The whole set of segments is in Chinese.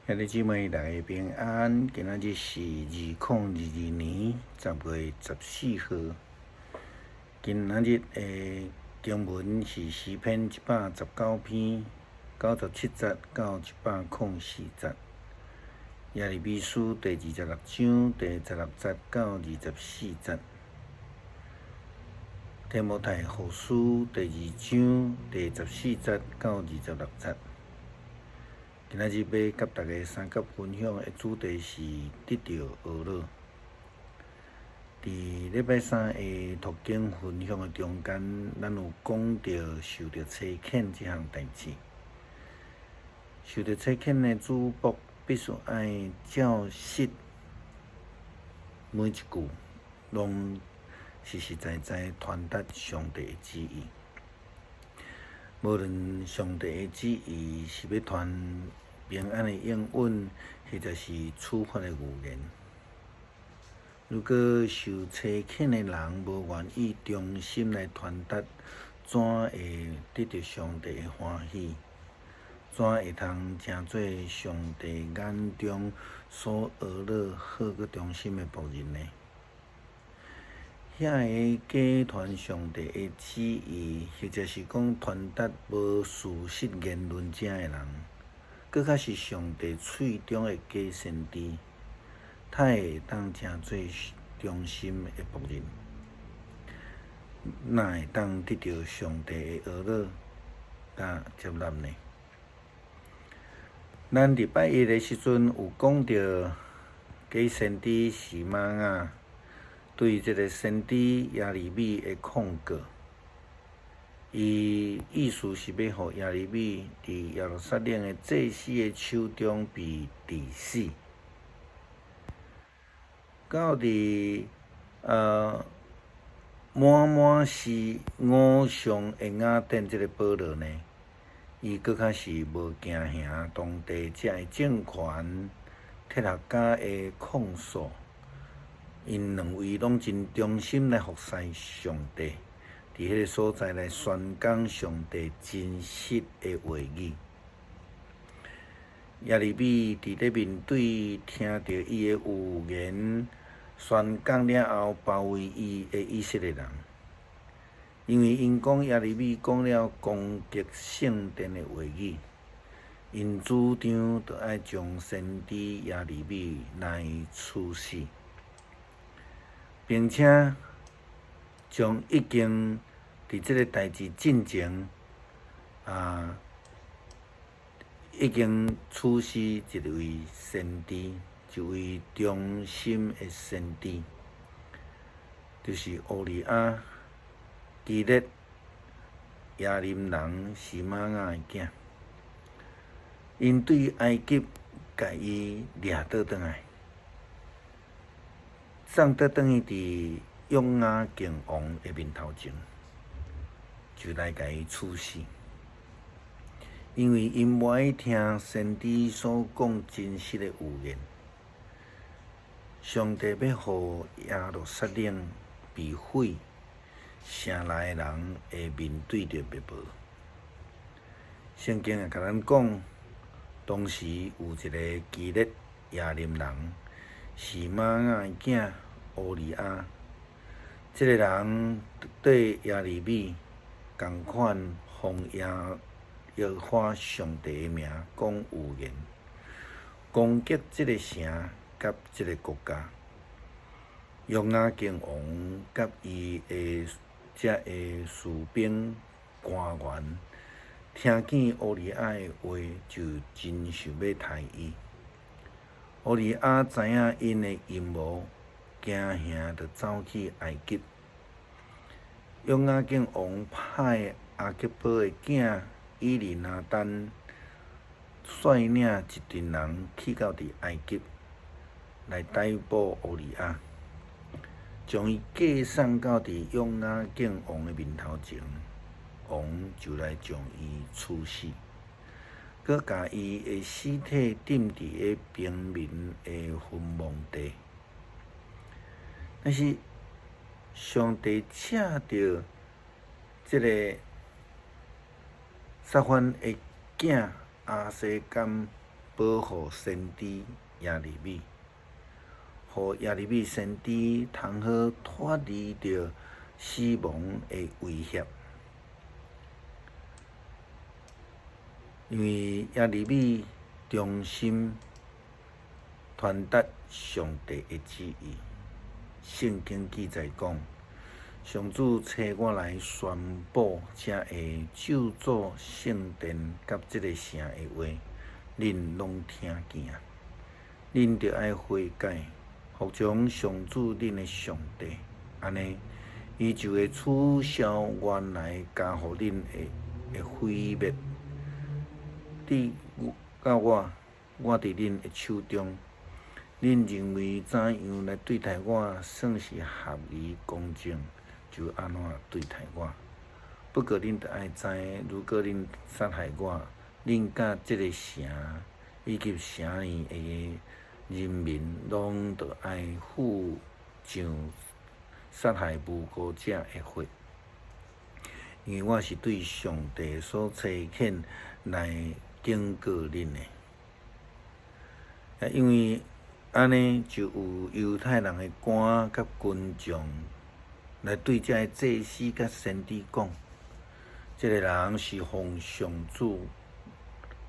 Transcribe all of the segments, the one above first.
兄弟姊妹，大家平安。今仔日是2022年10月14号。今仔日的经文是诗篇119篇97节到104节。耶利米书第26章第16节到24节。提摩太后书第2章第14节到26节。今仔日要甲大家三角分享的主题是得到娱乐。伫礼拜三的读经分享的中间，咱有讲到受到欺骗这项代志。受到欺骗的主仆必须爱照实每一句，拢实实在在传达上帝的旨意。无论上帝的旨意是要传平安的应允，或者是处罚的语言。如果受欺骗的人无愿意忠心来传达，怎会得到上帝的欢喜？怎会通成做上帝眼中所娱乐好佮忠心的仆人呢？遐个假传上帝的旨意，或者是讲传达无事实言论者的人，佮较是上帝喙中的假先知，他会当成做忠心的仆人，哪会当得到上帝的娱乐佮接纳呢？咱伫拜一的时阵有讲到假先知示玛雅对这个先知耶利米的控告，伊意思是要互耶利米伫耶路撒冷的祭司的手中被治死。到伫满满是五常的雅典这个保罗呢，伊搁较是无惊吓当地遮的政权、铁学家的控诉。因两位拢真忠心来服侍上帝，伫迄个所在来宣讲上帝真实的话语。耶利米伫咧面对听到伊的预言宣讲了后，包围伊的以色列人，因为因讲耶利米讲了攻击圣殿的话语，因主张着爱将先知耶利米来处死。并且将已经伫即个代志进前，已经处死一位先知，一位忠心的先知，就是乌利亚、基列、亚林人示玛雅的囝，因对埃及甲伊掠倒转来。送倒转去伫约雅敬王的面头前，就来甲伊处死。因为因无爱听先知所讲真实的预言，上帝要互耶路撒冷被毁，城内的人会面对着灭亡。圣经也甲咱讲，当时有一个基列亚林人，示玛雅的囝乌利亚，这个人对耶利米同款奉耶和华上帝的名讲预言，攻击这个城甲这个国家。约雅敬王甲伊的这个士兵官员，听见乌利亚的话，就真想要杀伊。乌利亚知影因的阴谋，惊吓就走去埃及。约雅敬王派阿吉波的囝以利拿单率领一群人去到伫埃及，来逮捕乌利亚，将伊架送到伫约雅敬王的面头前，王就来将伊处死，佮甲伊的尸体钉伫个平民的坟墓地。但是上帝请着这个撒番的囝亚西甘保护先知亚利米，互亚利米先知通好脱离着死亡的威胁。因为亚利米忠心传达上帝的旨意，圣经记载讲，上主找我来宣布这会咒诅圣殿甲即个城的话，恁拢听见。恁着爱悔改，服从上主恁的上帝，安尼，伊就会取消原来加互恁的毁灭。甲我伫恁的手中，恁认为怎样来对待我，算是合理公正，就安怎对待我。不过恁着爱知，如果恁杀害我，恁甲即个城以及城里的人民，拢着爱负上杀害无辜者的罚。因为我是对上帝所差遣来警告恁的。因为安尼就有犹太人的官甲群众来对这个祭司甲先知讲，这个人是奉上主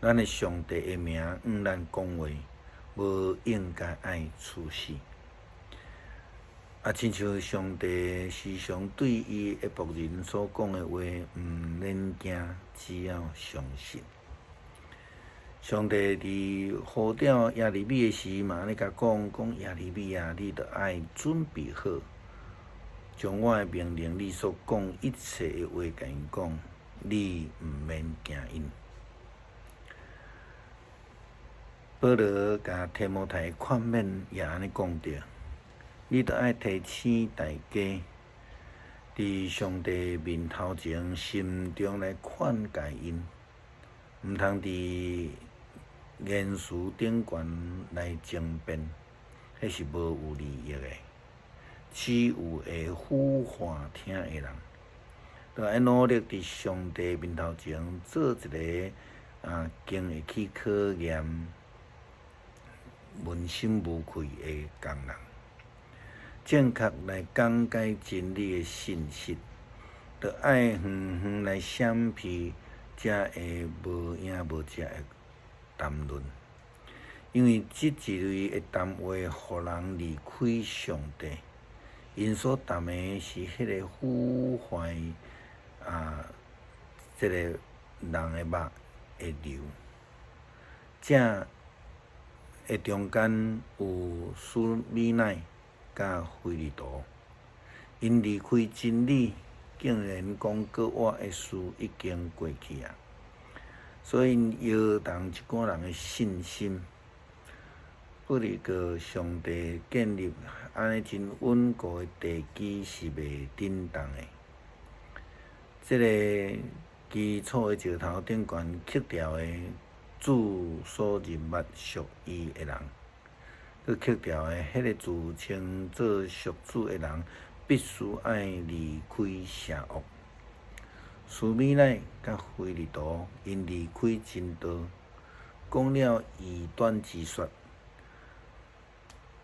咱的上帝的名咱讲话，无应该爱处死。亲像上帝时常对伊的仆人所讲的话，毋免惊，只要相信。上帝伫呼召亚利米的时嘛，咧甲讲亚利米啊，你着爱准备好，将我的命令，你所讲一切的话，甲因讲，你毋免惊因。保罗甲提摩太劝勉也安尼讲着，你着爱提醒大家，伫上帝面头前，心中来劝戒因，毋通伫言辞顶悬来争辩，迄是无有利益的。只有会呼唤听的人，着爱努力伫上帝面头前做一个经会去考验、问心无愧的工人，正确来讲解真理的信息，着爱远远来闪避这会无影无迹的谈论，因为即一类的谈话，互人离开上帝。因所谈的是迄个腐坏即个人的肉的流，正的中间有苏米乃甲菲利多，因离开真理，竟然讲国外的事已经过去啊！所以摇动一寡人的信心，不离个上帝建立安尼真稳固的地基是袂震动的。这个基础的石头顶悬刻条的主所认捌属伊的人，佮刻条的迄个自称做属主的人，必须爱离开邪恶。苏米乃甲菲利多因离开真道，讲了异端之说，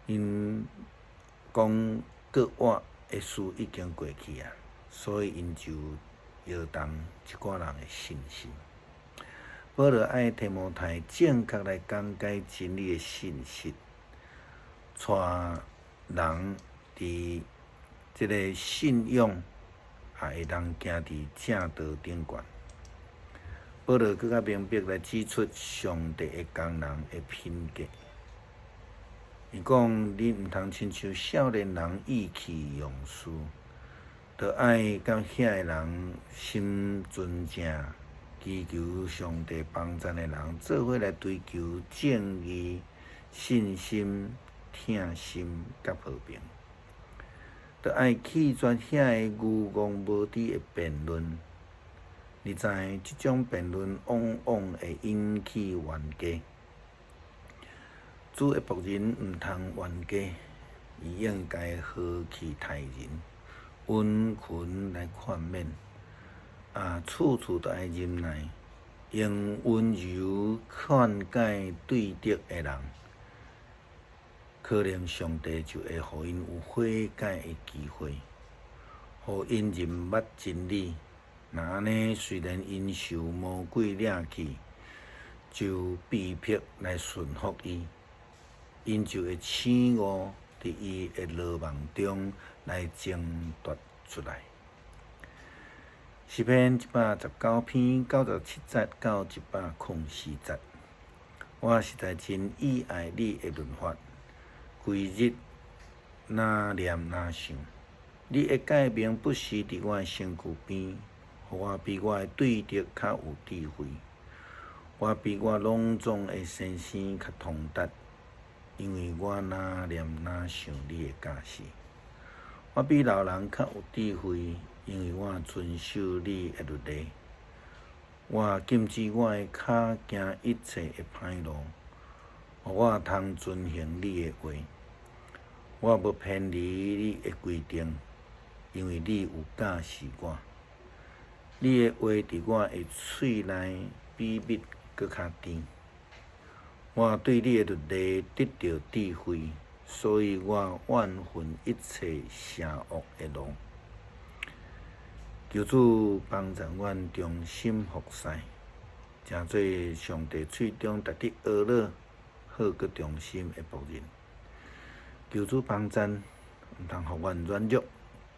因讲国外的事已经过去啊，所以因就摇动一寡人的信心。保罗爱提摩太正确来讲解真理的信息，带人伫这个信仰会当行伫正道顶悬。保罗更较明白来指出上帝的工人的品格。伊讲：你毋通亲像少年人意气用事，着爱甲遐个人心纯正，祈求上帝帮助的人，做伙来追求正义、信心、疼心甲和平。着爱弃绝遐个愚妄无知的辩论。你知即种辩论往往会引起冤家。主的仆人毋通冤家，伊应该和气待人，温群来劝勉，处处都爱忍耐，用温柔劝解对敌的人，可能上帝就会互因有悔改的机会，互因认捌真理。那安尼，虽然因受魔鬼掠去，就被迫来顺服伊，因就会醒悟伫伊的罗网中来挣脱出来。诗篇119篇97节到104节，我实在真意爱你的律法，规日哪念哪想。你的诫命不时伫我的身躯边，互我比我的对敌较有智慧，我比我拢总的先生较通达，因为我哪念哪想你的教示。我比老人较有智慧，因为我遵守你的律例。我禁止我的脚行一切的歹路，互我通遵行你的话。我要偏离你的规定，因为你有教示我。你的话伫我的喙内比蜜搁较甜。我对你的律例得到智慧，所以我怨恨一切邪恶的路。求主帮助阮忠心服侍，诚做上帝喙中值得学乐、好搁忠心的仆人。求主帮助，毋通互阮软弱，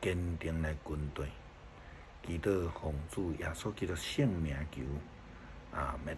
坚定来军队。祈祷奉主耶稣基督圣名求，阿门。